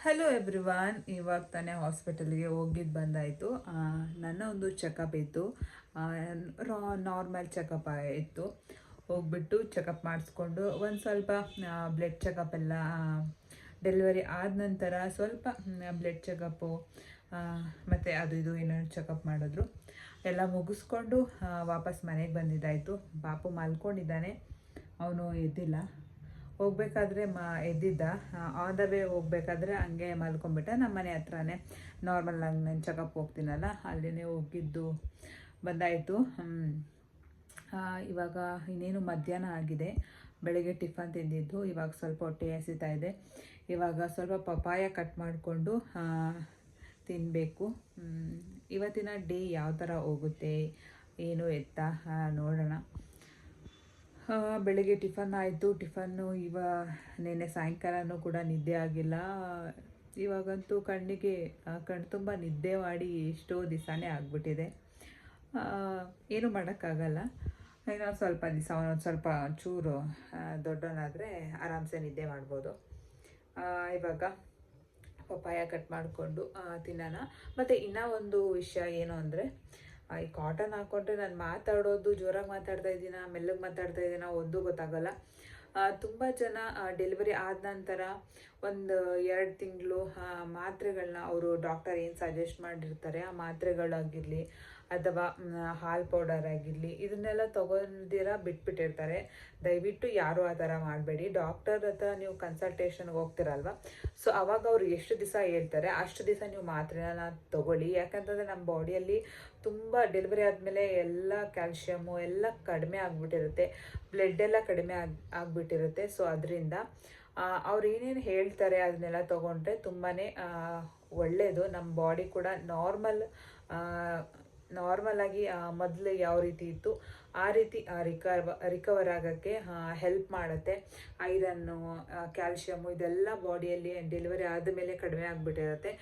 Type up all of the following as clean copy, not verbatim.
Hello everyone. ಇವಾಗ ತಾನೇ ಹಾಸ್ಪಿಟಲ್ಗೆ ಹೋಗಿದ್ದು ಬಂದಾಯಿತು. ನನ್ನ ಒಂದು ಚೆಕಪ್ ಇತ್ತು, ನಾರ್ಮಲ್ ಚೆಕಪ್ ಇತ್ತು. ಹೋಗ್ಬಿಟ್ಟು ಚೆಕಪ್ ಮಾಡಿಸ್ಕೊಂಡು ಒಂದು ಸ್ವಲ್ಪ ಬ್ಲಡ್ ಚೆಕಪ್ ಎಲ್ಲ, ಡೆಲಿವರಿ ಆದ ನಂತರ ಸ್ವಲ್ಪ ಬ್ಲಡ್ ಚೆಕಪ್ಪು ಮತ್ತು ಅದು ಇದು ಏನೇನು ಚೆಕಪ್ ಮಾಡಿದ್ರು ಎಲ್ಲ ಮುಗಿಸ್ಕೊಂಡು ವಾಪಸ್ ಮನೆಗೆ ಬಂದಿದ್ದಾಯಿತು. ಪಾಪು ಮಲ್ಕೊಂಡಿದ್ದಾನೆ, ಅವನು ಎದ್ದಿಲ್ಲ. ಹೋಗ್ಬೇಕಾದ್ರೆ ಎದ್ದಿದ್ದ, ಆನ್ ದ ವೇ ಹೋಗ್ಬೇಕಾದ್ರೆ ಹಂಗೆ ಮಲ್ಕೊಂಡ್ಬಿಟ್ಟ. ನಮ್ಮ ಮನೆ ಹತ್ರನೇ ನಾರ್ಮಲಾಗಿ ನಾನು ಚೆಕಪ್ ಹೋಗ್ತೀನಲ್ಲ, ಅಲ್ಲೇ ಹೋಗಿದ್ದು ಬಂದಾಯಿತು. ಇವಾಗ ಇನ್ನೇನು ಮಧ್ಯಾಹ್ನ ಆಗಿದೆ. ಬೆಳಗ್ಗೆ ಟಿಫನ್ ತಿಂದಿದ್ದು, ಇವಾಗ ಸ್ವಲ್ಪ ಹೊಟ್ಟೆ ಹಸಿತಾ ಇದೆ. ಇವಾಗ ಸ್ವಲ್ಪ ಪಪಾಯ ಕಟ್ ಮಾಡಿಕೊಂಡು ತಿನ್ನಬೇಕು. ಇವತ್ತಿನ ಡೇ ಯಾವ ಥರ ಹೋಗುತ್ತೆ ಏನು ಎತ್ತ ನೋಡೋಣ. ಬೆಳಗ್ಗೆ ಟಿಫನ್ ಆಯಿತು. ಟಿಫನ್ನು ನೆನ್ನೆ ಸಾಯಂಕಾಲನೂ ಕೂಡ ನಿದ್ದೆ ಆಗಿಲ್ಲ. ಇವಾಗಂತೂ ಕಣ್ಣು ತುಂಬ ನಿದ್ದೆ ಮಾಡಿ ಎಷ್ಟೋ ದಿವಸನೇ ಆಗಿಬಿಟ್ಟಿದೆ. ಏನೂ ಮಾಡೋಕ್ಕಾಗಲ್ಲ. ಇನ್ನೊಂದು ಸ್ವಲ್ಪ ದಿವಸ ಒಂದೊಂದು ಸ್ವಲ್ಪ ಚೂರು ದೊಡ್ಡವನಾದರೆ ಆರಾಮ್ಸೆ ನಿದ್ದೆ ಮಾಡ್ಬೋದು. ಇವಾಗ ಪಪ್ಪಾಯ ಕಟ್ ಮಾಡಿಕೊಂಡು ತಿನ್ನೋಣ. ಮತ್ತು ಇನ್ನೂ ಒಂದು ವಿಷಯ ಏನು ಅಂದರೆ, ಈ ಕಾಟನ್ ಹಾಕ್ಕೊಂಡ್ರೆ ನಾನು ಮಾತಾಡೋದು ಜೋರಾಗಿ ಮಾತಾಡ್ತಾ ಇದ್ದೀನ, ಮೆಲ್ಲಗೆ ಮಾತಾಡ್ತಾ ಇದ್ದೀನ ಒಂದು ಗೊತ್ತಾಗಲ್ಲ. ತುಂಬ ಜನ ಡೆಲಿವರಿ ಆದ ನಂತರ ಒಂದು 2 ತಿಂಗಳು ಮಾತ್ರೆಗಳನ್ನ ಅವರು ಡಾಕ್ಟರ್ ಏನು ಸಜೆಸ್ಟ್ ಮಾಡಿರ್ತಾರೆ ಆ ಮಾತ್ರೆಗಳಾಗಿರಲಿ ಅಥವಾ ಹಾಲು ಪೌಡರ್ ಆಗಿರಲಿ ಇದನ್ನೆಲ್ಲ ತೊಗೊಂಡಿರ ಬಿಟ್ಬಿಟ್ಟಿರ್ತಾರೆ. ದಯವಿಟ್ಟು ಯಾರೂ ಆ ಥರ ಮಾಡಬೇಡಿ. ಡಾಕ್ಟರ್ ಹತ್ರ ನೀವು ಕನ್ಸಲ್ಟೇಷನ್ಗೆ ಹೋಗ್ತಿರಲ್ವ, ಸೊ ಅವಾಗ ಅವ್ರು ಎಷ್ಟು ದಿವಸ ಹೇಳ್ತಾರೆ ಅಷ್ಟು ದಿವಸ ನೀವು ಮಾತ್ರೆನ ತೊಗೊಳ್ಳಿ. ಯಾಕಂತಂದರೆ ನಮ್ಮ ಬಾಡಿಯಲ್ಲಿ ತುಂಬ ಡೆಲಿವರಿ ಆದಮೇಲೆ ಎಲ್ಲ ಕ್ಯಾಲ್ಶಿಯಮ್ಮು ಎಲ್ಲ ಕಡಿಮೆ ಆಗಿಬಿಟ್ಟಿರುತ್ತೆ, ಬ್ಲಡ್ ಎಲ್ಲ ಕಡಿಮೆ ಆಗಿಬಿಟ್ಟಿರುತ್ತೆ. ಸೊ ಅದರಿಂದ ಅವ್ರು ಏನೇನು ಹೇಳ್ತಾರೆ ಅದನ್ನೆಲ್ಲ ತೊಗೊಂಡ್ರೆ ತುಂಬಾ ಒಳ್ಳೆಯದು. ನಮ್ಮ ಬಾಡಿ ಕೂಡ ನಾರ್ಮಲಾಗಿ ಮೊದಲು ಯಾವ ರೀತಿ ಇತ್ತು ಆ ರೀತಿ ರಿಕವರ್ ಆಗೋಕ್ಕೆ ಹೆಲ್ಪ್ ಮಾಡುತ್ತೆ. ಐರನ್ನು, ಕ್ಯಾಲ್ಶಿಯಮ್ಮು ಇದೆಲ್ಲ ಬಾಡಿಯಲ್ಲಿ ಡೆಲಿವರಿ ಆದಮೇಲೆ ಕಡಿಮೆ ಆಗಿಬಿಟ್ಟಿರುತ್ತೆ.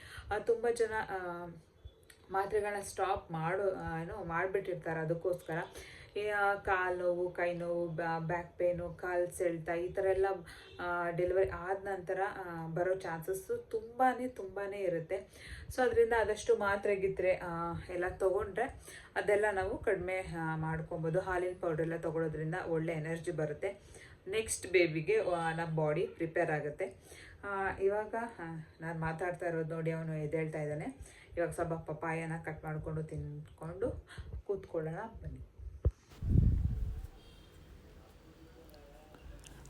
ತುಂಬ ಜನ ಮಾತ್ರೆಗಳನ್ನ ಸ್ಟಾಪ್ ಮಾಡಿಬಿಟ್ಟಿರ್ತಾರೆ. ಅದಕ್ಕೋಸ್ಕರ ಕಾಲು ನೋವು, ಕೈ ನೋವು, ಬ್ಯಾಕ್ ಪೇನು, ಕಾಲು ಸೆಳೆತ ಈ ಥರ ಎಲ್ಲ ಡೆಲಿವರಿ ಆದ ನಂತರ ಬರೋ ಚಾನ್ಸಸ್ಸು ತುಂಬಾ ಇರುತ್ತೆ. ಸೊ ಅದರಿಂದ ಆದಷ್ಟು ಮಾತ್ರೆ ಎಲ್ಲ ತೊಗೊಂಡ್ರೆ ಅದೆಲ್ಲ ನಾವು ಕಡಿಮೆ ಮಾಡ್ಕೊಬೋದು. ಹಾಲಿನ ಪೌಡ್ರೆಲ್ಲ ತೊಗೊಳೋದ್ರಿಂದ ಒಳ್ಳೆ ಎನರ್ಜಿ ಬರುತ್ತೆ. ನೆಕ್ಸ್ಟ್ ಬೇಬಿಗೆ ನಮ್ಮ ಬಾಡಿ ಪ್ರಿಪೇರ್ ಆಗುತ್ತೆ. ಇವಾಗ ನಾನು ಮಾತಾಡ್ತಾ ಇರೋದು ನೋಡಿ ಅವನು ಎದ್ದೇಳ್ತಾ ಇದ್ದಾನೆ. ಇವಾಗ ಸ್ವಲ್ಪ ಪಪಾಯನ ಕಟ್ ಮಾಡಿಕೊಂಡು ತಿಂದ್ಕೊಂಡು ಕೂತ್ಕೊಳ್ಳೋಣ ಬನ್ನಿ.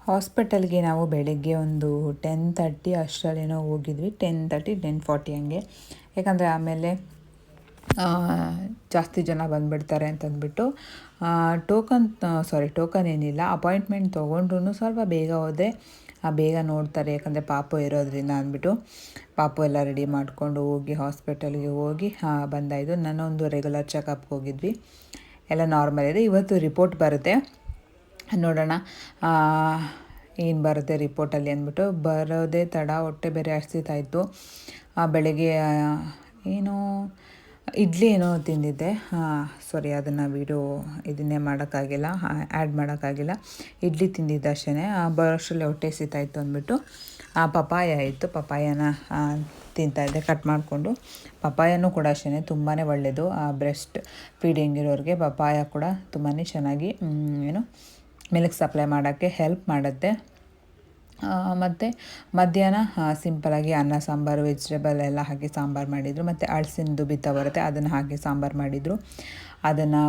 ಹಾಸ್ಪಿಟಲ್ಗೆ ನಾವು ಬೆಳಗ್ಗೆ ಒಂದು 10:30 ಅಷ್ಟರಲ್ಲೇನೋ ಹೋಗಿದ್ವಿ. 10:30, 10:40 ಹಂಗೆ. ಯಾಕಂದರೆ ಆಮೇಲೆ ಜಾಸ್ತಿ ಜನ ಬಂದುಬಿಡ್ತಾರೆ ಅಂತಂದ್ಬಿಟ್ಟು ಟೋಕನ್ ಏನಿಲ್ಲ, ಅಪಾಯಿಂಟ್ಮೆಂಟ್ ತೊಗೊಂಡ್ರೂ ಸ್ವಲ್ಪ ಬೇಗ ಹೋದರೆ ಬೇಗ ನೋಡ್ತಾರೆ. ಯಾಕಂದರೆ ಪಾಪು ಇರೋದ್ರಿಂದ ಅಂದ್ಬಿಟ್ಟು ಪಾಪು ಎಲ್ಲ ರೆಡಿ ಮಾಡಿಕೊಂಡು ಹೋಗಿ ಹಾಸ್ಪಿಟಲ್ಗೆ ಹೋಗಿ ಬಂದಾಯಿತು. ನಾನೊಂದು ರೆಗ್ಯುಲರ್ ಚೆಕಪ್ಗೆ ಹೋಗಿದ್ವಿ, ಎಲ್ಲ ನಾರ್ಮಲ್ ಇದೆ. ಇವತ್ತು ರಿಪೋರ್ಟ್ ಬರುತ್ತೆ, ನೋಡೋಣ ಏನು ಬರುತ್ತೆ ರಿಪೋರ್ಟಲ್ಲಿ ಅಂದ್ಬಿಟ್ಟು. ಬರೋದೇ ತಡ, ಹೊಟ್ಟೆ ಬೇರೆ ಹಸಿತಾಯಿತ್ತು. ಬೆಳಗ್ಗೆ ಇಡ್ಲಿ ಏನೋ ತಿಂದಿದ್ದೆ. ಅದನ್ನು ಇದನ್ನೇ ಮಾಡೋಕ್ಕಾಗಿಲ್ಲ, ಆ್ಯಡ್ ಮಾಡೋಕ್ಕಾಗಿಲ್ಲ. ಇಡ್ಲಿ ತಿಂದಿದ್ದೆ ಅಷ್ಟೇ. ಬರೋಷ್ಟರಲ್ಲಿ ಹೊಟ್ಟೆ ಹಸಿತಾಯಿತ್ತು ಅಂದ್ಬಿಟ್ಟು ಪಪಾಯ ಇತ್ತು, ಪಪಾಯನ ತಿಂತಾಯಿದ್ದೆ ಕಟ್ ಮಾಡಿಕೊಂಡು. ಪಪಾಯನೂ ಕೂಡ ಅಷ್ಟೇ ತುಂಬಾ ಒಳ್ಳೆಯದು. ಬ್ರೆಸ್ಟ್ ಫೀಡಿಂಗ್ ಇರೋರಿಗೆ ಪಪಾಯ ಕೂಡ ತುಂಬಾ ಚೆನ್ನಾಗಿ ಮಿಲ್ಕ್ ಸಪ್ಲೈ ಮಾಡೋಕ್ಕೆ ಹೆಲ್ಪ್ ಮಾಡುತ್ತೆ. ಮತ್ತು ಮಧ್ಯಾಹ್ನ ಸಿಂಪಲಾಗಿ ಅನ್ನ ಸಾಂಬಾರು, ವೆಜಿಟೇಬಲ್ ಎಲ್ಲ ಹಾಕಿ ಸಾಂಬಾರು ಮಾಡಿದರು. ಮತ್ತು ಅಳಸಿನದು ಬಿತ್ತ ಬರುತ್ತೆ, ಅದನ್ನು ಹಾಕಿ ಸಾಂಬಾರು ಮಾಡಿದರು. ಅದನ್ನು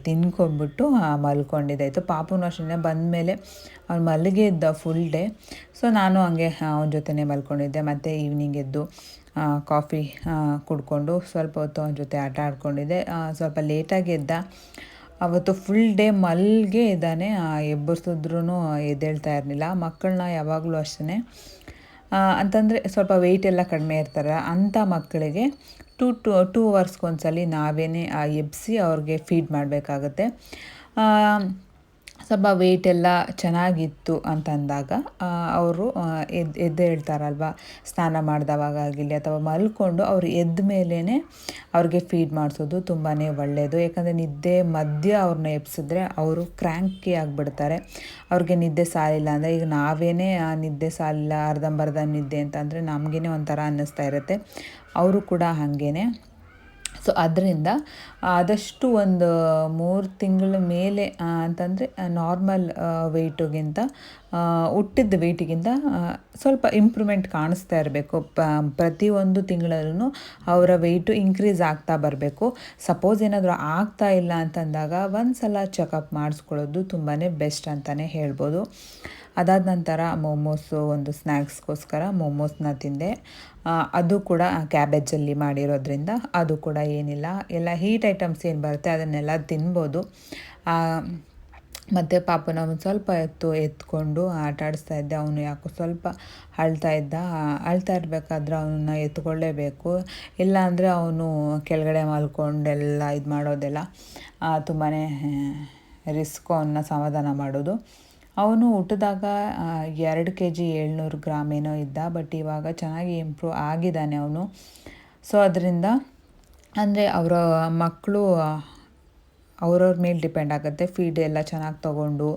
ತಿನ್ಕೊಂಡ್ಬಿಟ್ಟು ಮಲ್ಕೊಂಡಿದ್ದಾಯಿತು. ಪಾಪುನೂ ಅಷ್ಟೇ ಬಂದಮೇಲೆ ಅವ್ನು ಮಲಗೇ ಇದ್ದ ಫುಲ್ ಡೇ. ಸೊ ನಾನು ಹಂಗೆ ಅವನ ಜೊತೆನೇ ಮಲ್ಕೊಂಡಿದ್ದೆ. ಮತ್ತು ಈವ್ನಿಂಗ್ ಎದ್ದು ಕಾಫಿ ಕುಡ್ಕೊಂಡು ಸ್ವಲ್ಪ ಹೊತ್ತು ಅವನ ಜೊತೆ ಆಟ ಆಡ್ಕೊಂಡಿದ್ದೆ. ಸ್ವಲ್ಪ ಲೇಟಾಗಿ ಎದ್ದ. ಅವತ್ತು ಫುಲ್ ಡೇ ಮಲ್ಗೆ ಇದ್ದಾನೆ, ಎಬ್ಬರಿಸಿದ್ರೂ ಎದ್ದೇಳ್ತಾ ಇರಲಿಲ್ಲ. ಮಕ್ಕಳನ್ನ ಯಾವಾಗಲೂ ಅಷ್ಟೇ ಅಂತಂದರೆ ಸ್ವಲ್ಪ ವೆಯ್ಟ್ ಎಲ್ಲ ಕಡಿಮೆ ಇರ್ತಾರೆ ಅಂಥ ಮಕ್ಕಳಿಗೆ 2 ಅವರ್ಸ್ಗೊಂದ್ಸಲಿ ನಾವೇ ಎಬ್ಬಿಸಿ ಅವ್ರಿಗೆ ಫೀಡ್ ಮಾಡಬೇಕಾಗತ್ತೆ. ಸ್ವಲ್ಪ ವೆಯ್ಟ್ ಎಲ್ಲ ಚೆನ್ನಾಗಿತ್ತು ಅಂತಂದಾಗ ಅವರು ಎದ್ದು ಹೇಳ್ತಾರಲ್ವ, ಸ್ನಾನ ಮಾಡಿದವಾಗಲಿ ಅಥವಾ ಮಲ್ಕೊಂಡು ಅವರು ಎದ್ದ ಮೇಲೇ ಅವ್ರಿಗೆ ಫೀಡ್ ಮಾಡಿಸೋದು ತುಂಬಾ ಒಳ್ಳೆಯದು. ಯಾಕಂದರೆ ನಿದ್ದೆ ಮಧ್ಯೆ ಅವ್ರನ್ನ ಎಬ್ಸಿದ್ರೆ ಅವರು ಕ್ರ್ಯಾಂಕಿ ಆಗಿಬಿಡ್ತಾರೆ. ಅವ್ರಿಗೆ ನಿದ್ದೆ ಸಾಲಿಲ್ಲ ಅಂದರೆ, ಈಗ ನಾವೇನೇ ನಿದ್ದೆ ಸಾಲಿಲ್ಲ ಅರ್ಧಂಬರ್ಧ ನಿದ್ದೆ ಅಂತಂದರೆ ನಮಗೇ ಒಂಥರ ಅನ್ನಿಸ್ತಾ ಇರುತ್ತೆ. ಅವರು ಕೂಡ ಹಾಗೇ. ಸೊ ಅದರಿಂದ ಆದಷ್ಟು ಒಂದು 3 ತಿಂಗಳ ಮೇಲೆ ಅಂತಂದರೆ ನಾರ್ಮಲ್ ವೆಯ್ಟಿಗಿಂತ ಹುಟ್ಟಿದ ವೆಯ್ಟಿಗಿಂತ ಸ್ವಲ್ಪ ಇಂಪ್ರೂವ್ಮೆಂಟ್ ಕಾಣಿಸ್ತಾ ಇರಬೇಕು. ಪ್ರತಿಯೊಂದು ತಿಂಗಳಲ್ಲೂ ಅವರ ವೆಯ್ಟು ಇನ್ಕ್ರೀಸ್ ಆಗ್ತಾ ಬರಬೇಕು. ಸಪೋಸ್ ಏನಾದರೂ ಆಗ್ತಾ ಇಲ್ಲ ಅಂತಂದಾಗ ಒಂದು ಸಲ ಚೆಕಪ್ ಮಾಡಿಸ್ಕೊಳ್ಳೋದು ತುಂಬಾ ಬೆಸ್ಟ್ ಅಂತಲೇ ಹೇಳ್ಬೋದು. ಅದಾದ ನಂತರ ಮೋಮೋಸು ಒಂದು ಸ್ನ್ಯಾಕ್ಸ್ಗೋಸ್ಕರ ಮೋಮೋಸ್ನ ತಿಂದೆ. ಅದು ಕೂಡ ಕ್ಯಾಬೇಜಲ್ಲಿ ಮಾಡಿರೋದ್ರಿಂದ ಅದು ಕೂಡ ಏನಿಲ್ಲ, ಎಲ್ಲ ಹೀಟ್ ಐಟಮ್ಸ್ ಏನು ಬರುತ್ತೆ ಅದನ್ನೆಲ್ಲ ತಿನ್ಬೋದು. ಮತ್ತು ಪಾಪನ ಒಂದು ಸ್ವಲ್ಪ ಎತ್ಕೊಂಡು ಆಟ ಆಡಿಸ್ತಾ ಇದ್ದೆ. ಅವನು ಯಾಕೋ ಸ್ವಲ್ಪ ಅಳ್ತಾ ಇರಬೇಕಾದ್ರೆ ಅವನ್ನ ಎತ್ಕೊಳ್ಳೇಬೇಕು. ಇಲ್ಲಾಂದರೆ ಅವನು ಕೆಳಗಡೆ ಮಲ್ಕೊಂಡೆಲ್ಲ ಇದು ಮಾಡೋದೆಲ್ಲ ತುಂಬಾ ರಿಸ್ಕು ಅವನ್ನ ಸಮಾಧಾನ ಮಾಡೋದು. ಅವನು ಹುಟ್ಟಿದಾಗ 2 kg 700 ಗ್ರಾಮ್ ಏನೋ ಇದ್ದ, ಬಟ್ ಇವಾಗ ಚೆನ್ನಾಗಿ ಇಂಪ್ರೂವ್ ಆಗಿದ್ದಾನೆ ಅವನು. ಸೊ ಅದರಿಂದ ಅಂದರೆ ಅವರ ಮಕ್ಕಳು ಅವ್ರವ್ರ ಮೇಲೆ ಡಿಪೆಂಡ್ ಆಗುತ್ತೆ. ಫೀಡ್ ಎಲ್ಲ ಚೆನ್ನಾಗಿ ತೊಗೊಂಡು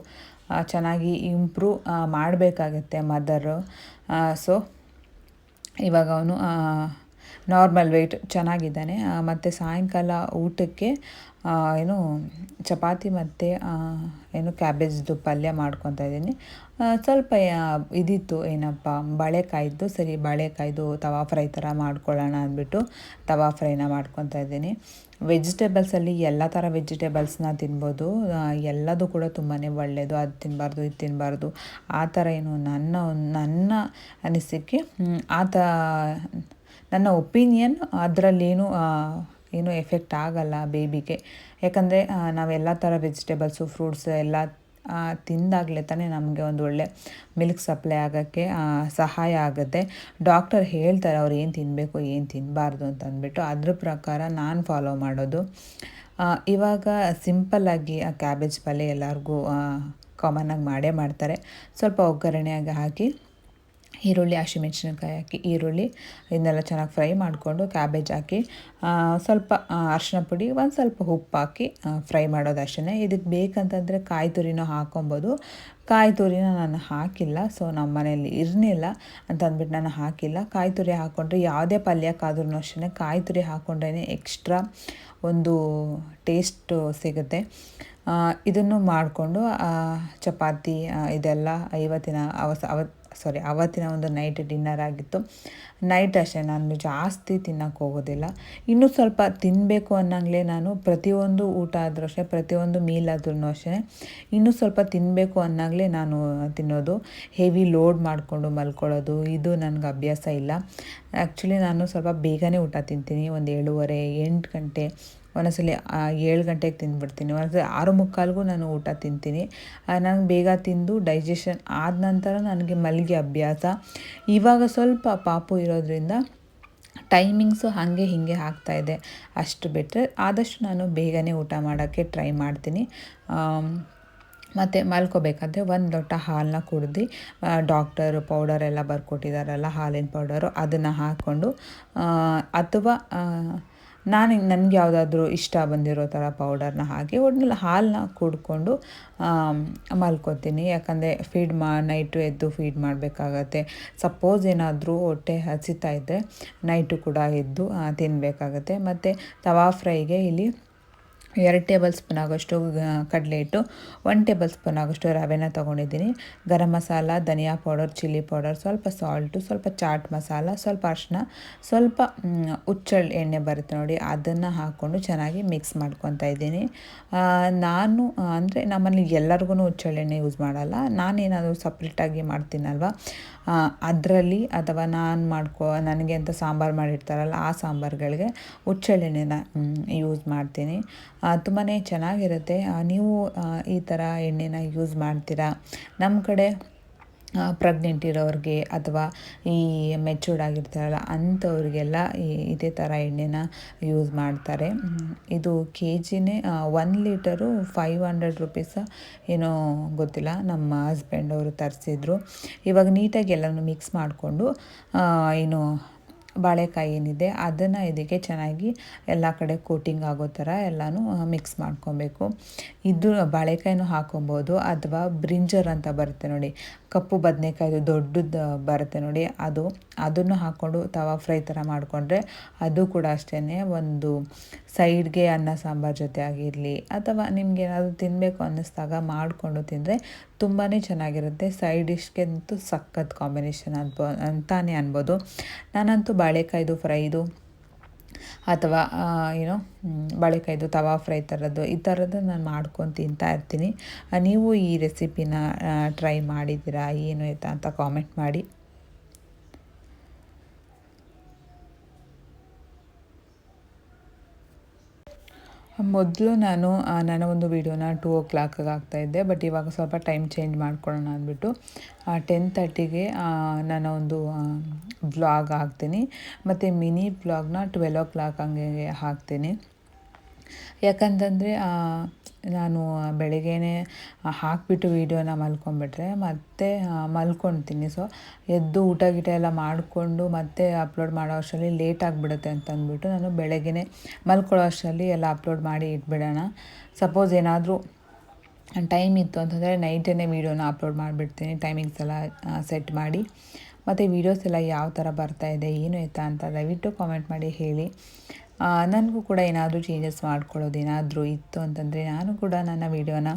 ಚೆನ್ನಾಗಿ ಇಂಪ್ರೂವ್ ಮಾಡಬೇಕಾಗತ್ತೆ ಮದರು. ಸೊ ಇವಾಗ ಅವನು ನಾರ್ಮಲ್ ವೆಯ್ಟ್ ಚೆನ್ನಾಗಿದ್ದಾನೆ. ಮತ್ತು ಸಾಯಂಕಾಲ ಊಟಕ್ಕೆ ಚಪಾತಿ ಮತ್ತು ಕ್ಯಾಬೇಜ್ದು ಪಲ್ಯ ಮಾಡ್ಕೊತಾ ಇದ್ದೀನಿ. ಸ್ವಲ್ಪ ಇದಿತ್ತು, ಬಾಳೆಕಾಯಿದ್ದು. ಸರಿ, ಬಾಳೆಕಾಯ್ದು ತವಾ ಫ್ರೈ ಥರ ಮಾಡ್ಕೊಳ್ಳೋಣ ಅಂದ್ಬಿಟ್ಟು ತವಾ ಫ್ರೈನ ಮಾಡ್ಕೊತಾ ಇದ್ದೀನಿ. ವೆಜಿಟೇಬಲ್ಸಲ್ಲಿ ಎಲ್ಲ ಥರ ವೆಜಿಟೇಬಲ್ಸ್ನ ತಿನ್ಬೋದು. ಎಲ್ಲದೂ ಕೂಡ ತುಂಬಾ ಒಳ್ಳೆಯದು. ಅದು ತಿನ್ನಬಾರ್ದು ಇದು ತಿನ್ನಬಾರ್ದು ಆ ಥರ ಏನು ನನ್ನ ಅನಿಸಿಕೆ, ನನ್ನ ಒಪಿನಿಯನ್. ಅದರಲ್ಲೇನು ಎಫೆಕ್ಟ್ ಆಗಲ್ಲ ಬೇಬಿಗೆ. ಯಾಕಂದರೆ ನಾವೆಲ್ಲ ಥರ ವೆಜಿಟೇಬಲ್ಸು ಫ್ರೂಟ್ಸ್ ಎಲ್ಲ ತಿಂದಾಗಲೇ ತಾನೇ ನಮಗೆ ಒಂದು ಒಳ್ಳೆ ಮಿಲ್ಕ್ ಸಪ್ಲೈ ಆಗೋಕ್ಕೆ ಸಹಾಯ ಆಗುತ್ತೆ. ಡಾಕ್ಟರ್ ಹೇಳ್ತಾರೆ ಅವ್ರು ಏನು ತಿನ್ನಬೇಕು ಏನು ತಿನ್ನಬಾರ್ದು ಅಂತಂದ್ಬಿಟ್ಟು. ಅದ್ರ ಪ್ರಕಾರ ನಾನು ಫಾಲೋ ಮಾಡೋದು. ಇವಾಗ ಸಿಂಪಲ್ಲಾಗಿ ಆ ಕ್ಯಾಬೇಜ್ ಪಲ್ಯ ಎಲ್ಲರಿಗೂ ಕಾಮನ್ನಾಗಿ ಮಾಡೇ ಮಾಡ್ತಾರೆ. ಸ್ವಲ್ಪ ಒಗ್ಗರಣೆಯಾಗಿ ಹಾಕಿ ಈರುಳ್ಳಿ, ಹಸಿಮೆಣಸಿನಕಾಯಿ ಹಾಕಿ ಈರುಳ್ಳಿ ಇದನ್ನೆಲ್ಲ ಚೆನ್ನಾಗಿ ಫ್ರೈ ಮಾಡಿಕೊಂಡು ಕ್ಯಾಬೇಜ್ ಹಾಕಿ ಸ್ವಲ್ಪ ಅರಿಶಿನ ಪುಡಿ, ಒಂದು ಸ್ವಲ್ಪ ಉಪ್ಪು ಹಾಕಿ ಫ್ರೈ ಮಾಡೋದು ಅಷ್ಟೇ. ಇದಕ್ಕೆ ಬೇಕಂತಂದರೆ ಕಾಯಿ ತುರಿನೂ ಹಾಕೊಬೋದು. ಕಾಯಿ ತುರಿನ ನಾನು ಹಾಕಿಲ್ಲ, ಸೊ ನಮ್ಮ ಮನೇಲಿ ಇರಲಿಲ್ಲ ಅಂತಂದ್ಬಿಟ್ಟು ನಾನು ಹಾಕಿಲ್ಲ. ಕಾಯಿ ತುರಿ ಹಾಕ್ಕೊಂಡ್ರೆ ಯಾವುದೇ ಪಲ್ಯಕ್ಕಾದ್ರೂ ಅಷ್ಟೇ ಕಾಯಿ ತುರಿ ಹಾಕ್ಕೊಂಡ್ರೇ ಎಕ್ಸ್ಟ್ರಾ ಒಂದು ಟೇಸ್ಟು ಸಿಗುತ್ತೆ. ಇದನ್ನು ಮಾಡಿಕೊಂಡು ಚಪಾತಿ ಇದೆಲ್ಲ ಅವತ್ತಿನ ಒಂದು ನೈಟ್ ಡಿನ್ನರ್ ಆಗಿತ್ತು. ನೈಟ್ ಅಷ್ಟೇ ನಾನು ಜಾಸ್ತಿ ತಿನ್ನೋಕ್ಕೆ ಹೋಗೋದಿಲ್ಲ. ಇನ್ನೂ ಸ್ವಲ್ಪ ತಿನ್ನಬೇಕು ಅನ್ನಂಗಲೇ ನಾನು ಪ್ರತಿಯೊಂದು ಊಟ ಆದರೂ ಅಷ್ಟೇ, ಪ್ರತಿಯೊಂದು ಮೀಲ್ ಆದ್ರೂ ಅಷ್ಟೇ ಇನ್ನೂ ಸ್ವಲ್ಪ ತಿನ್ನಬೇಕು ಅನ್ನಂಗಲೇ ನಾನು ತಿನ್ನೋದು. ಹೆವಿ ಲೋಡ್ ಮಾಡಿಕೊಂಡು ಮಲ್ಕೊಳ್ಳೋದು ಇದು ನನಗೆ ಅಭ್ಯಾಸ ಇಲ್ಲ. ಆ್ಯಕ್ಚುಲಿ ನಾನು ಸ್ವಲ್ಪ ಬೇಗನೆ ಊಟ ತಿಂತೀನಿ. ಒಂದು 7:30 8 ಗಂಟೆ, ಒಂದೊಂದ್ಸಲಿ 7 ಗಂಟೆಗೆ ತಿಂದುಬಿಡ್ತೀನಿ. ಒಂದೊಂದ್ಸಲಿ 6:45ಗೂ ನಾನು ಊಟ ತಿಂತೀನಿ. ನನಗೆ ಬೇಗ ತಿಂದು ಡೈಜೆಷನ್ ಆದ ನಂತರ ನನಗೆ ಮಲಗಿ ಅಭ್ಯಾಸ. ಇವಾಗ ಸ್ವಲ್ಪ ಪಾಪು ಇರೋದ್ರಿಂದ ಟೈಮಿಂಗ್ಸು ಹಾಗೆ ಹೀಗೆ ಆಗ್ತಾಯಿದೆ. ಅಷ್ಟು ಬಿಟ್ಟರೆ ಆದಷ್ಟು ನಾನು ಬೇಗನೆ ಊಟ ಮಾಡೋಕ್ಕೆ ಟ್ರೈ ಮಾಡ್ತೀನಿ. ಮತ್ತು ಮಲ್ಕೋಬೇಕಾದ್ರೆ 1 ಲೋಟ ಹಾಲನ್ನ ಕುಡ್ದು ಡಾಕ್ಟರು ಪೌಡರ್ ಎಲ್ಲ ಬರ್ಕೊಟ್ಟಿದ್ದಾರಲ್ಲ, ಹಾಲಿನ ಪೌಡರು, ಅದನ್ನು ಹಾಕ್ಕೊಂಡು ಅಥವಾ ನನಗೆ ಯಾವುದಾದ್ರೂ ಇಷ್ಟ ಬಂದಿರೋ ಥರ ಪೌಡರ್ನ ಹಾಕಿ ಒಟ್ಟಿನಲ್ಲಿ ಹಾಲನ್ನ ಕುಡ್ಕೊಂಡು ಮಲ್ಕೋತೀನಿ. ಯಾಕಂದರೆ ನೈಟು ಎದ್ದು ಫೀಡ್ ಮಾಡಬೇಕಾಗತ್ತೆ. ಸಪೋಸ್ ಏನಾದರೂ ಹೊಟ್ಟೆ ಹಸಿತಾ ಇದ್ದರೆ ನೈಟು ಕೂಡ ಎದ್ದು ತಿನ್ನಬೇಕಾಗತ್ತೆ. ಮತ್ತು ತವಾ ಫ್ರೈಗೆ ಇಲ್ಲಿ 2 ಟೇಬಲ್ ಸ್ಪೂನ್ ಆಗೋಷ್ಟು ಕಡಲೆ ಹಿಟ್ಟು, 1 ಟೇಬಲ್ ಸ್ಪೂನ್ ಆಗೋಷ್ಟು ರವೆನ ತೊಗೊಂಡಿದ್ದೀನಿ. ಗರಂ ಮಸಾಲ, ಧನಿಯಾ ಪೌಡರ್, ಚಿಲ್ಲಿ ಪೌಡರ್, ಸ್ವಲ್ಪ ಸಾಲ್ಟು, ಸ್ವಲ್ಪ ಚಾಟ್ ಮಸಾಲ, ಸ್ವಲ್ಪ ಅರಿಶಿನ, ಸ್ವಲ್ಪ ಹುಚ್ಚೆಳ್ಳು ಎಣ್ಣೆ ಬರುತ್ತೆ ನೋಡಿ, ಅದನ್ನು ಹಾಕ್ಕೊಂಡು ಚೆನ್ನಾಗಿ ಮಿಕ್ಸ್ ಮಾಡ್ಕೊತಾ ಇದ್ದೀನಿ. ನಾನು ಅಂದರೆ ನಮ್ಮಲ್ಲಿ ಎಲ್ಲರಿಗೂ ಹುಚ್ಚೆಳ್ಳೆಣ್ಣೆ ಯೂಸ್ ಮಾಡಲ್ಲ. ನಾನೇನಾದರೂ ಸಪ್ರೇಟಾಗಿ ಮಾಡ್ತೀನಲ್ವ, ಅದರಲ್ಲಿ ಅಥವಾ ನನಗೆ ಅಂತ ಸಾಂಬಾರು ಮಾಡಿರ್ತಾರಲ್ಲ ಆ ಸಾಂಬಾರುಗಳಿಗೆ ಹುಚ್ಚೆಳ್ಳೆಣ್ಣೆನ ಯೂಸ್ ಮಾಡ್ತೀನಿ. ತುಂಬಾ ಚೆನ್ನಾಗಿರುತ್ತೆ. ನೀವು ಈ ಥರ ಎಣ್ಣೆನ ಯೂಸ್ ಮಾಡ್ತೀರಾ? ನಮ್ಮ ಕಡೆ ಪ್ರೆಗ್ನೆಂಟ್ ಇರೋರಿಗೆ ಅಥವಾ ಈ ಮೆಚೂರ್ಡ್ ಆಗಿರ್ತಾರಲ್ಲ ಅಂಥವ್ರಿಗೆಲ್ಲ ಇದೇ ಥರ ಎಣ್ಣೆನ ಯೂಸ್ ಮಾಡ್ತಾರೆ. ಇದು ಕೆ ಜಿನೇ 1 ಲೀಟರು 500 ರುಪೀಸ ಏನೋ ಗೊತ್ತಿಲ್ಲ. ನಮ್ಮ ಹಸ್ಬೆಂಡ್ ಅವರು ತರಿಸಿದ್ರು. ಇವಾಗ ನೀಟಾಗಿ ಎಲ್ಲನೂ ಮಿಕ್ಸ್ ಮಾಡಿಕೊಂಡು ಏನು ಬಾಳೆಕಾಯಿ ಏನಿದೆ ಅದನ್ನು ಇದಕ್ಕೆ ಚೆನ್ನಾಗಿ ಎಲ್ಲ ಕಡೆ ಕೋಟಿಂಗ್ ಆಗೋ ಥರ ಎಲ್ಲನೂ ಮಿಕ್ಸ್ ಮಾಡ್ಕೊಬೇಕು. ಇದು ಬಾಳೆಕಾಯಿನೂ ಹಾಕೊಬೋದು, ಅಥವಾ ಬ್ರಿಂಜರ್ ಅಂತ ಬರುತ್ತೆ ನೋಡಿ, ಕಪ್ಪು ಬದನೆಕಾಯಿದು ದೊಡ್ಡದು ಬರುತ್ತೆ ನೋಡಿ, ಅದನ್ನು ಹಾಕ್ಕೊಂಡು ತವಾ ಫ್ರೈ ಥರ ಮಾಡಿಕೊಂಡ್ರೆ ಅದು ಕೂಡ ಅಷ್ಟೇ ಒಂದು ಸೈಡ್ಗೆ ಅನ್ನ ಸಾಂಬಾರು ಜೊತೆ ಆಗಿರಲಿ, ಅಥವಾ ನಿಮ್ಗೆ ಏನಾದರೂ ತಿನ್ನಬೇಕು ಅನ್ನಿಸ್ದಾಗ ಮಾಡಿಕೊಂಡು ತಿಂದರೆ ತುಂಬಾ ಚೆನ್ನಾಗಿರುತ್ತೆ. ಸೈಡ್ ಡಿಶ್ಗೆ ಅಂತೂ ಸಖತ್ ಕಾಂಬಿನೇಷನ್ ಅಂತಾನೆ ಅನ್ಬೋದು. ನಾನಂತೂ ಬಾಳೆಕಾಯ್ದು ಫ್ರೈದು ಅಥವಾ ಬಾಳೆಕಾಯ್ದು ತವಾ ಫ್ರೈ ಈ ಥರದ್ದು ನಾನು ಮಾಡ್ಕೊಂಡು ತಿಂತಾ ಇರ್ತೀನಿ. ನೀವು ಈ ರೆಸಿಪಿನ ಟ್ರೈ ಮಾಡಿದ್ದೀರಾ ಏನು ಆಯ್ತಾ ಅಂತ ಕಾಮೆಂಟ್ ಮಾಡಿ. ಮೊದಲು ನನ್ನ ಒಂದು ವೀಡಿಯೋನ 2 o'clock ಹಾಕ್ತಾಯಿದ್ದೆ, ಬಟ್ ಇವಾಗ ಸ್ವಲ್ಪ ಟೈಮ್ ಚೇಂಜ್ ಮಾಡ್ಕೊಳ್ಳೋಣ ಅಂದ್ಬಿಟ್ಟು 10:30ಗೆ ನನ್ನ ಒಂದು ವ್ಲಾಗ್ ಹಾಕ್ತೀನಿ, ಮತ್ತು ಮಿನಿ ವ್ಲಾಗ್ನ 12 o'clock ಹಂಗೆ ಹಾಕ್ತೀನಿ. ಯಾಕಂತಂದರೆ ನಾನು ಬೆಳಗ್ಗೆನೇ ಹಾಕಿಬಿಟ್ಟು ವೀಡಿಯೋನ ಮಲ್ಕೊಂಡ್ಬಿಟ್ರೆ ಮತ್ತೆ ಮಲ್ಕೊಳ್ತೀನಿ. ಸೊ ಎದ್ದು ಊಟ ಗೀಟ ಎಲ್ಲ ಮಾಡಿಕೊಂಡು ಮತ್ತೆ ಅಪ್ಲೋಡ್ ಮಾಡೋ ಅಷ್ಟರಲ್ಲಿ ಲೇಟ್ ಆಗಿಬಿಡುತ್ತೆ ಅಂತ ಅಂದ್ಬಿಟ್ಟು ನಾನು ಬೆಳಗ್ಗೆನೇ ಮಲ್ಕೊಳ್ಳೋ ಅಷ್ಟರಲ್ಲಿ ಎಲ್ಲ ಅಪ್ಲೋಡ್ ಮಾಡಿ ಇಟ್ಬಿಡೋಣ. ಸಪೋಸ್ ಏನಾದರೂ ಟೈಮ್ ಇತ್ತು ಅಂತಂದರೆ ನೈಟೇ ವೀಡಿಯೋನ ಅಪ್ಲೋಡ್ ಮಾಡಿಬಿಡ್ತೀನಿ, ಟೈಮಿಂಗ್ಸ್ ಎಲ್ಲ ಸೆಟ್ ಮಾಡಿ. ಮತ್ತು ವೀಡಿಯೋಸ್ ಎಲ್ಲ ಯಾವ ಥರ ಬರ್ತಾಯಿದೆ ಏನು ಎತ್ತಾ ಅಂತ ದಯವಿಟ್ಟು ಕಾಮೆಂಟ್ ಮಾಡಿ ಹೇಳಿ. ನನಗೂ ಕೂಡ ಏನಾದರೂ ಚೇಂಜಸ್ ಮಾಡ್ಕೊಳ್ಳೋದು ಏನಾದರೂ ಇತ್ತು ಅಂತಂದರೆ ನಾನು ಕೂಡ ನನ್ನ ವೀಡಿಯೋನ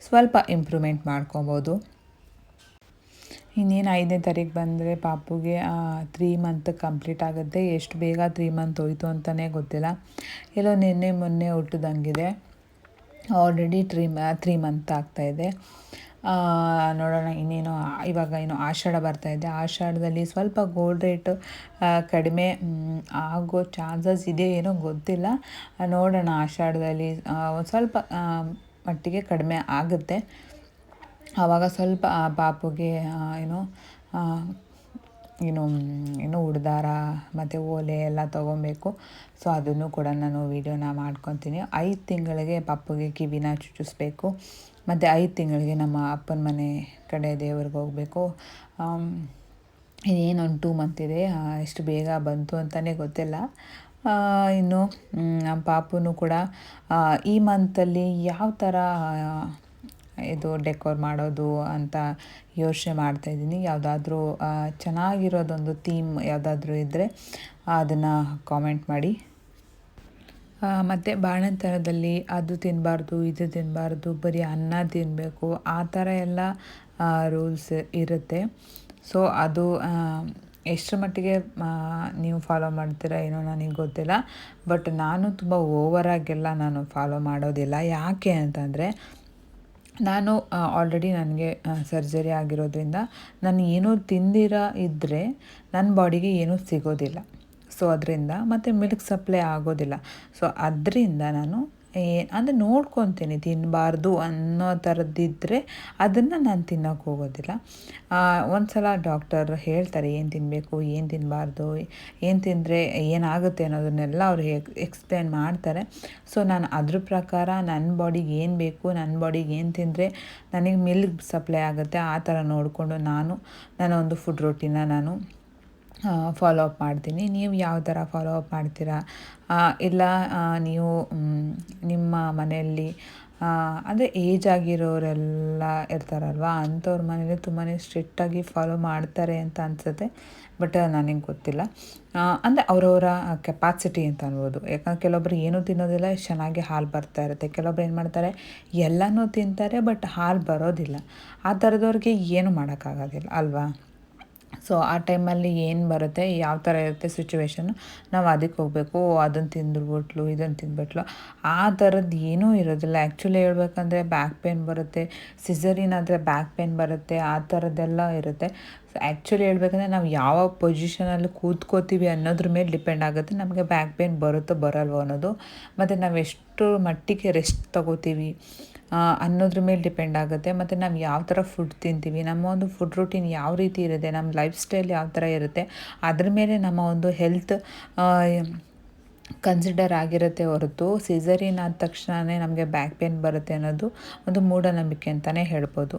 ಸ್ವಲ್ಪ ಇಂಪ್ರೂವ್ಮೆಂಟ್ ಮಾಡ್ಕೊಬೋದು. ಇನ್ನೇನು 5ನೇ ತಾರೀಕು ಬಂದರೆ ಪಾಪುಗೆ 3 ಮಂತ್ ಕಂಪ್ಲೀಟ್ ಆಗುತ್ತೆ. ಎಷ್ಟು ಬೇಗ 3 ಮಂತ್ ಹೋಯ್ತು ಅಂತಲೇ ಗೊತ್ತಿಲ್ಲ. ಎಲ್ಲೋ ನಿನ್ನೆ ಮೊನ್ನೆ ಹುಟ್ಟಿದಂಗಿದೆ. ಆಲ್ರೆಡಿ 3 ಮಂತ್ ಆಗ್ತಾಯಿದೆ. ನೋಡೋಣ ಇನ್ನೇನು. ಇವಾಗ ಏನು ಆಷಾಢ ಬರ್ತಾಯಿದೆ. ಆಷಾಢದಲ್ಲಿ ಸ್ವಲ್ಪ ಗೋಲ್ಡ್ ರೇಟು ಕಡಿಮೆ ಆಗೋ ಚಾನ್ಸಸ್ ಇದೆ, ಏನೋ ಗೊತ್ತಿಲ್ಲ. ನೋಡೋಣ, ಆಷಾಢದಲ್ಲಿ ಒಂದು ಸ್ವಲ್ಪ ಮಟ್ಟಿಗೆ ಕಡಿಮೆ ಆಗುತ್ತೆ. ಆವಾಗ ಸ್ವಲ್ಪ ಪಾಪುಗೆ ಏನು ಉಡ್ದಾರ ಮತ್ತು ಓಲೆ ಎಲ್ಲ ತೊಗೊಬೇಕು. ಸೊ ಅದನ್ನು ಕೂಡ ನಾನು ವೀಡಿಯೋನ ಮಾಡ್ಕೊತೀನಿ. 5 ತಿಂಗಳಿಗೆ ಪಾಪುಗೆ ಕಿವಿನ ಚುಚ್ಚಿಸ್ಬೇಕು, ಮತ್ತು 5 ತಿಂಗಳಿಗೆ ನಮ್ಮ ಅಪ್ಪನ ಮನೆ ಕಡೆ ದೇವ್ರಿಗೆ ಹೋಗಬೇಕು. ಇನ್ನೇನೊಂದು 2 ಮಂತ್ ಇದೆ. ಎಷ್ಟು ಬೇಗ ಬಂತು ಅಂತಲೇ ಗೊತ್ತಿಲ್ಲ. ಇನ್ನು ನಮ್ಮ ಪಾಪುನು ಕೂಡ ಈ ಮಂತಲ್ಲಿ ಯಾವ ಥರ ಇದು ಡೆಕೋರ್ ಮಾಡೋದು ಅಂತ ಯೋಚನೆ ಮಾಡ್ತಾಯಿದ್ದೀನಿ. ಯಾವುದಾದ್ರೂ ಚೆನ್ನಾಗಿರೋದೊಂದು ಥೀಮ್ ಯಾವುದಾದ್ರೂ ಇದ್ದರೆ ಅದನ್ನು ಕಾಮೆಂಟ್ ಮಾಡಿ. ಮತ್ತು ಬಾಣಂತನದಲ್ಲಿ ಅದು ತಿನ್ನಬಾರ್ದು ಇದು ತಿನ್ನಬಾರ್ದು, ಬರೀ ಅನ್ನ ತಿನ್ನಬೇಕು, ಆ ಥರ ಎಲ್ಲ ರೂಲ್ಸ್ ಇರುತ್ತೆ. ಸೊ ಅದು ಎಷ್ಟರ ಮಟ್ಟಿಗೆ ನೀವು ಫಾಲೋ ಮಾಡ್ತೀರಾ ಏನೋ ನನಗೆ ಗೊತ್ತಿಲ್ಲ. ಬಟ್ ನಾನು ತುಂಬ ಓವರಾಗೆಲ್ಲ ನಾನು ಫಾಲೋ ಮಾಡೋದಿಲ್ಲ. ಯಾಕೆ ಅಂತಂದರೆ ನಾನು ಆಲ್ರೆಡಿ ನನಗೆ ಸರ್ಜರಿ ಆಗಿರೋದ್ರಿಂದ ನಾನು ಏನೂ ತಿಂದಿರ ಇದ್ದರೆ ನನ್ನ ಬಾಡಿಗೆ ಏನೂ ಸಿಗೋದಿಲ್ಲ. ಸೊ ಅದರಿಂದ ಮತ್ತು ಮಿಲ್ಕ್ ಸಪ್ಲೈ ಆಗೋದಿಲ್ಲ. ಸೊ ಅದರಿಂದ ನಾನು ಅಂದರೆ ನೋಡ್ಕೊತೀನಿ, ತಿನ್ನಬಾರ್ದು ಅನ್ನೋ ಥರದ್ದಿದ್ದರೆ ಅದನ್ನು ನಾನು ತಿನ್ನೋಕ್ಕೆ ಹೋಗೋದಿಲ್ಲ. ಒಂದು ಸಲ ಡಾಕ್ಟರ್ ಹೇಳ್ತಾರೆ ಏನು ತಿನ್ನಬೇಕು ಏನು ತಿನ್ನಬಾರ್ದು, ಏನು ತಿಂದರೆ ಏನಾಗುತ್ತೆ ಅನ್ನೋದನ್ನೆಲ್ಲ ಅವ್ರು ಎಕ್ಸ್ಪ್ಲೇನ್ ಮಾಡ್ತಾರೆ. ಸೊ ನಾನು ಅದ್ರ ಪ್ರಕಾರ ನನ್ನ ಬಾಡಿಗೆ ಏನು ಬೇಕು, ನನ್ನ ಬಾಡಿಗೆ ಏನು ತಿಂದರೆ ನನಗೆ ಮಿಲ್ಕ್ ಸಪ್ಲೈ ಆಗುತ್ತೆ ಆ ಥರ ನೋಡಿಕೊಂಡು ನನ್ನ ಒಂದು ಫುಡ್ ರೊಟೀನ ನಾನು ಫಾಲೋ ಅಪ್ ಮಾಡ್ತೀನಿ. ನೀವು ಯಾವ ಥರ ಫಾಲೋ ಅಪ್ ಮಾಡ್ತೀರಾ? ಇಲ್ಲ ನೀವು ನಿಮ್ಮ ಮನೆಯಲ್ಲಿ ಅಂದರೆ ಏಜ್ ಆಗಿರೋರೆಲ್ಲ ಇರ್ತಾರಲ್ವ, ಅಂಥವ್ರ ಮನೇಲಿ ತುಂಬಾ ಸ್ಟ್ರಿಕ್ಟಾಗಿ ಫಾಲೋ ಮಾಡ್ತಾರೆ ಅಂತ ಅನಿಸುತ್ತೆ. ಬಟ್ ನನಗೆ ಗೊತ್ತಿಲ್ಲ. ಅಂದರೆ ಅವರವರ ಕೆಪಾಸಿಟಿ ಅಂತ ಅನ್ಬೋದು. ಯಾಕಂದ್ರೆ ಕೆಲವೊಬ್ರು ಏನೂ ತಿನ್ನೋದಿಲ್ಲ, ಚೆನ್ನಾಗಿ ಹಾಲು ಬರ್ತಾ ಇರುತ್ತೆ. ಕೆಲವೊಬ್ರು ಏನು ಮಾಡ್ತಾರೆ, ಎಲ್ಲನೂ ತಿಂತಾರೆ ಬಟ್ ಹಾಲು ಬರೋದಿಲ್ಲ. ಆ ಥರದವ್ರಿಗೆ ಏನೂ ಮಾಡೋಕ್ಕಾಗೋದಿಲ್ಲ ಅಲ್ವಾ. ಸೊ ಆ ಟೈಮಲ್ಲಿ ಏನು ಬರುತ್ತೆ, ಯಾವ ಥರ ಇರುತ್ತೆ ಸಿಚುವೇಶನ್ನು, ನಾವು ಅದಕ್ಕೆ ಹೋಗಬೇಕು. ಅದನ್ನು ತಿಂದುಬಿಟ್ಲು ಇದನ್ನು ತಿಂದುಬಿಟ್ಲು ಆ ಥರದ್ದು ಏನೂ ಇರೋದಿಲ್ಲ. ಆ್ಯಕ್ಚುಲಿ ಹೇಳ್ಬೇಕಂದ್ರೆ ಬ್ಯಾಕ್ ಪೇನ್ ಬರುತ್ತೆ, ಸಿಸರಿನ್ ಆದರೆ ಬ್ಯಾಕ್ ಪೇನ್ ಬರುತ್ತೆ, ಆ ಥರದ್ದೆಲ್ಲ ಇರುತ್ತೆ. ಸೊ ಆ್ಯಕ್ಚುಲಿ ಹೇಳ್ಬೇಕಂದ್ರೆ ನಾವು ಯಾವ ಪೊಸಿಷನಲ್ಲಿ ಕೂತ್ಕೋತೀವಿ ಅನ್ನೋದ್ರ ಮೇಲೆ ಡಿಪೆಂಡ್ ಆಗುತ್ತೆ ನಮಗೆ ಬ್ಯಾಕ್ ಪೇನ್ ಬರುತ್ತೋ ಬರಲ್ವೋ ಅನ್ನೋದು. ಮತ್ತು ನಾವು ಎಷ್ಟು ಮಟ್ಟಿಗೆ ರೆಸ್ಟ್ ತೊಗೋತೀವಿ ಅನ್ನೋದ್ರ ಮೇಲೆ ಡಿಪೆಂಡ್ ಆಗುತ್ತೆ. ಮತ್ತು ನಾವು ಯಾವ ಥರ ಫುಡ್ ತಿಂತೀವಿ, ನಮ್ಮ ಒಂದು ಫುಡ್ ರೂಟೀನ್ ಯಾವ ರೀತಿ ಇರುತ್ತೆ, ನಮ್ಮ ಲೈಫ್ ಸ್ಟೈಲ್ ಯಾವ ಥರ ಇರುತ್ತೆ, ಅದ್ರ ಮೇಲೆ ನಮ್ಮ ಒಂದು ಹೆಲ್ತ್ ಕನ್ಸಿಡರ್ ಆಗಿರುತ್ತೆ ಹೊರತು ಸಿಸೇರಿಯನ್ ಆದ ತಕ್ಷಣವೇ ನಮಗೆ ಬ್ಯಾಕ್ ಪೇನ್ ಬರುತ್ತೆ ಅನ್ನೋದು ಒಂದು ಮೂಢನಂಬಿಕೆ ಅಂತಲೇ ಹೇಳ್ಬೋದು.